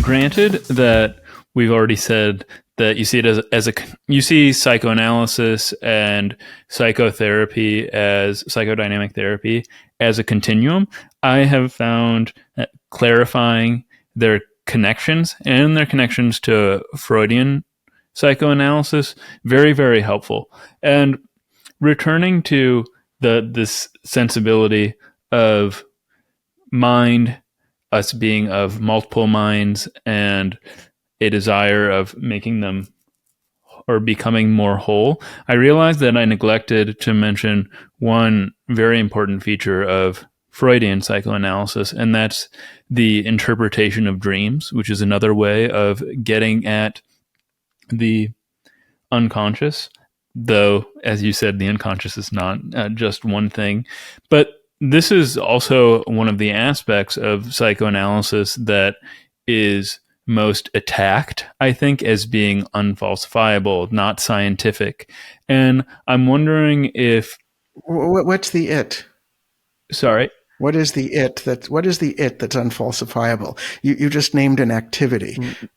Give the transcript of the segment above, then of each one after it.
Granted that we've already said that you see it you see psychoanalysis and psychotherapy as psychodynamic therapy as a continuum. I have found clarifying their connections and their connections to Freudian psychoanalysis very, very helpful. And returning to this sensibility of mind, us being of multiple minds, and a desire of making them or becoming more whole, I realized that I neglected to mention one very important feature of Freudian psychoanalysis, and that's the interpretation of dreams, which is another way of getting at the unconscious. Though, as you said, the unconscious is not just one thing. But this is also one of the aspects of psychoanalysis that is most attacked, I think, as being unfalsifiable, not scientific. And I'm wondering if... What's the it? Sorry? What is the it that's unfalsifiable? You just named an activity,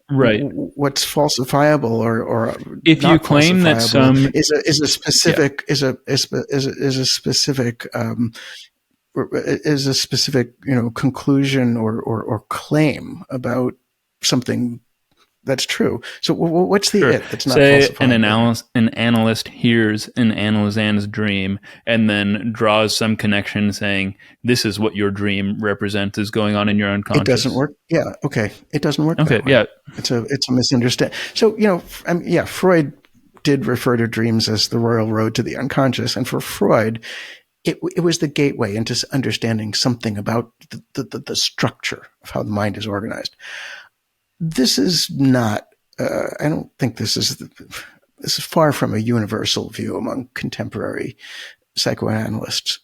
right? What's falsifiable or if you claim that some is a specific conclusion or claim about something that's true. So what's the it that's not falsifiable? An analyst hears an analysand's dream and then draws some connection saying, this is what your dream represents is going on in your unconscious. It doesn't work. Yeah. Okay. It doesn't work. Okay. That way. Yeah. It's a misunderstanding. So, Freud did refer to dreams as the royal road to the unconscious. And for Freud, it was the gateway into understanding something about the structure of how the mind is organized. This is not, I don't think this is far from a universal view among contemporary psychoanalysts.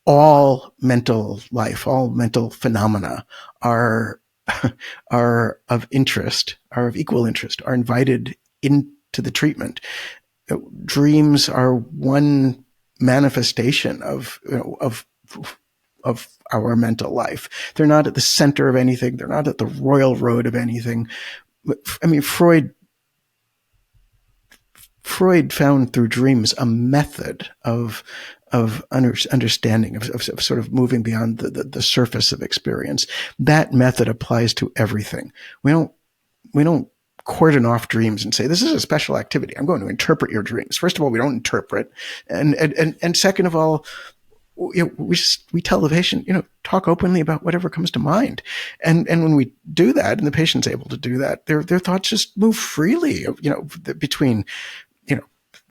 All mental life, all mental phenomena are of interest, are of equal interest, are invited into the treatment. Dreams are one manifestation of our mental life. They're not at the center of anything. They're not at the royal road of anything. I mean, Freud found through dreams a method of understanding, of sort of moving beyond the surface of experience. That method applies to everything. We don't cordon off dreams and say, this is a special activity. I'm going to interpret your dreams. First of all, we don't interpret. And second of all, we tell the patient, talk openly about whatever comes to mind. And when we do that, and the patient's able to do that, their thoughts just move freely, between,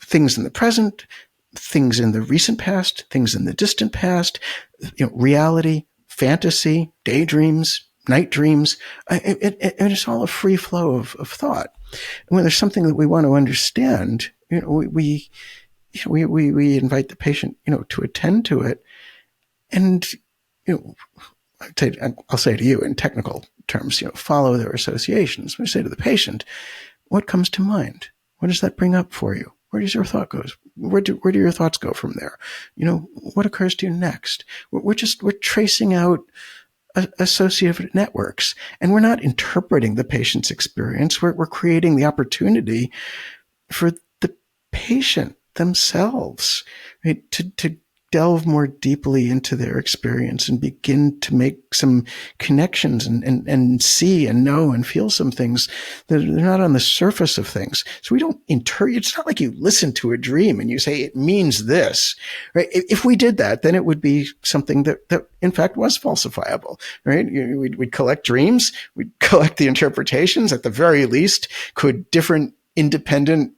things in the present, things in the recent past, things in the distant past, reality, fantasy, daydreams, night dreams. And it's all a free flow of thought. And when there's something that we want to understand, we invite the patient, to attend to it. And, I'll say to you in technical terms, follow their associations. We say to the patient, what comes to mind? What does that bring up for you? Where does your thought go? Where do your thoughts go from there? What occurs to you next? We're tracing out associative networks, and we're not interpreting the patient's experience. We're creating the opportunity for the patient themselves, right, to delve more deeply into their experience and begin to make some connections and see and know and feel some things that are not on the surface of things. So we don't it's not like you listen to a dream and you say, it means this, right? If we did that, then it would be something that in fact was falsifiable, right? We'd collect dreams, we'd collect the interpretations. At the very least, could different independent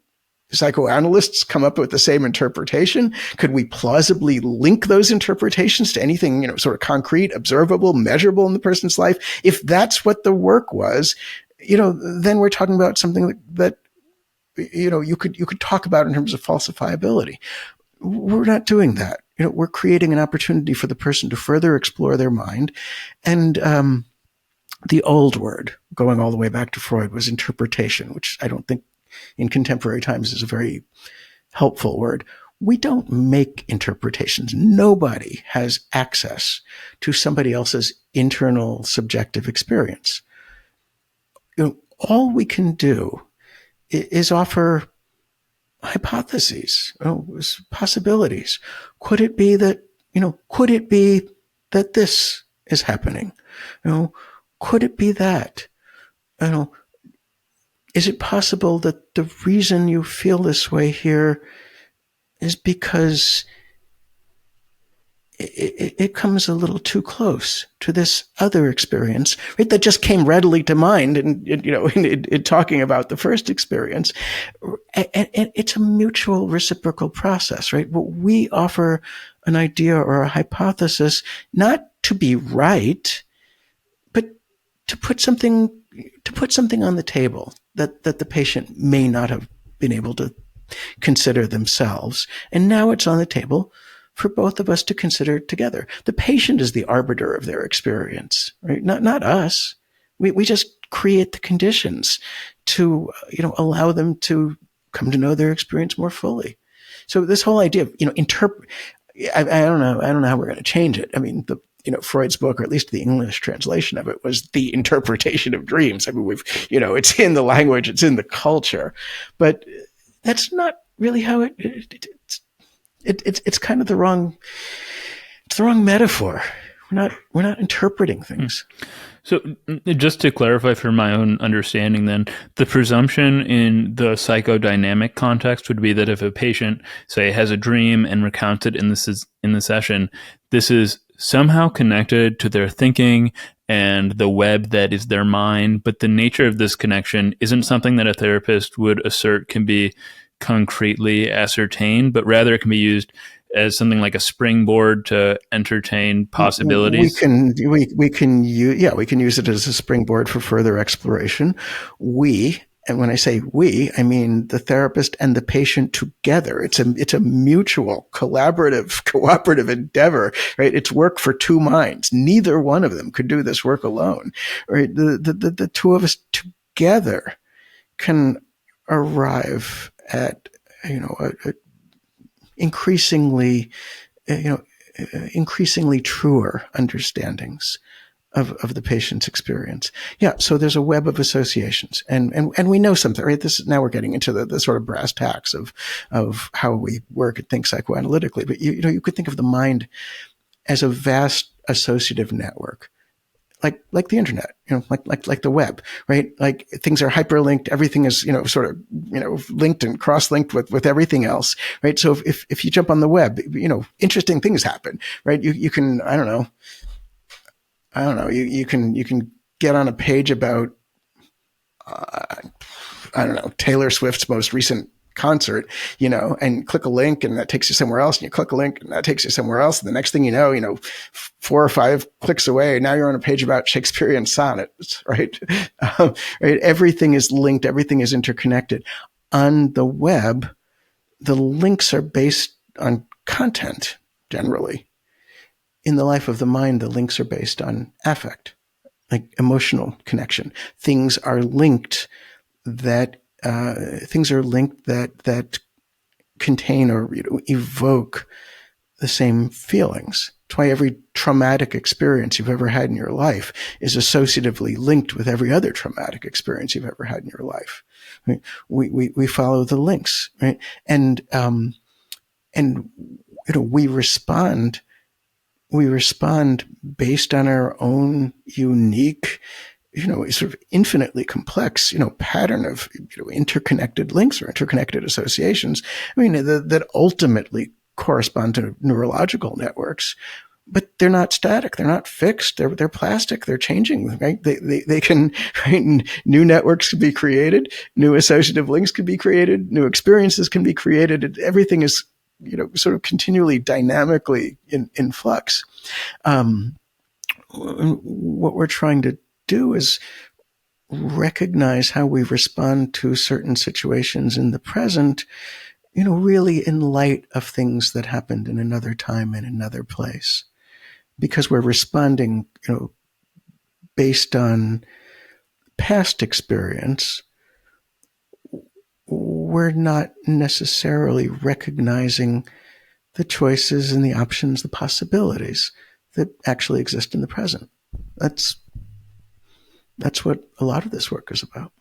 psychoanalysts come up with the same interpretation? Could we plausibly link those interpretations to anything, sort of concrete, observable, measurable in the person's life? If that's what the work was, then we're talking about something that you could talk about in terms of falsifiability. We're not doing that. We're creating an opportunity for the person to further explore their mind. And the old word, going all the way back to Freud, was interpretation, which I don't think in contemporary times is a very helpful word. We don't make interpretations. Nobody has access to somebody else's internal subjective experience. all we can do is offer hypotheses, possibilities. Could it be that, could it be that this is happening? Could it be that? Is it possible that the reason you feel this way here is because it comes a little too close to this other experience, right? That just came readily to mind, in talking about the first experience, and it's a mutual reciprocal process, right? Well, we offer an idea or a hypothesis not to be right, but to put something on the table that the patient may not have been able to consider themselves, and now it's on the table for both of us to consider together. The patient is the arbiter of their experience, right? Not us. We just create the conditions to, allow them to come to know their experience more fully. So this whole idea of, I don't know how we're going to change it. I mean, Freud's book, or at least the English translation of it, was The Interpretation of Dreams. I mean, it's in the language, it's in the culture, but that's not really how it's kind of the wrong metaphor. We're not interpreting things. So just to clarify for my own understanding then, the presumption in the psychodynamic context would be that if a patient, say, has a dream and recounts it in the session, this is somehow connected to their thinking and the web that is their mind, but the nature of this connection isn't something that a therapist would assert can be concretely ascertained, but rather it can be used as something like a springboard to entertain possibilities. We can use it as a springboard for further exploration. And when I say we, I mean the therapist and the patient together. It's a mutual, collaborative, cooperative endeavor, right? It's work for two minds. Neither one of them could do this work alone, right? The two of us together can arrive at, a increasingly truer understandings of the patient's experience. Yeah. So there's a web of associations, and we know something, right? Now we're getting into the sort of brass tacks of how we work and think psychoanalytically. But you could think of the mind as a vast associative network, like the internet, like the web, right? Like things are hyperlinked. Everything is, sort of, linked and cross-linked with everything else, right? So if you jump on the web, interesting things happen, right? You can, I don't know, you can get on a page about, Taylor Swift's most recent concert, and click a link and that takes you somewhere else, and you click a link and that takes you somewhere else. And the next thing you know, 4 or 5 clicks away, now you're on a page about Shakespearean sonnets, right? Right. Everything is linked. Everything is interconnected. On the web, the links are based on content generally. In the life of the mind, the links are based on affect, like emotional connection. Things are linked that contain or evoke the same feelings. That's why every traumatic experience you've ever had in your life is associatively linked with every other traumatic experience you've ever had in your life. Right? We follow the links, right? And we respond based on our own unique, sort of infinitely complex, pattern of, interconnected links or interconnected associations. I mean, that ultimately correspond to neurological networks, but they're not static. They're not fixed. They're plastic. They're changing, right? They can, right? New networks can be created. New associative links can be created. New experiences can be created. Everything is, sort of continually dynamically in flux. What we're trying to do is recognize how we respond to certain situations in the present, really in light of things that happened in another time and another place. Because we're responding, based on past experience, we're not necessarily recognizing the choices and the options, the possibilities that actually exist in the present. That's That's what a lot of this work is about.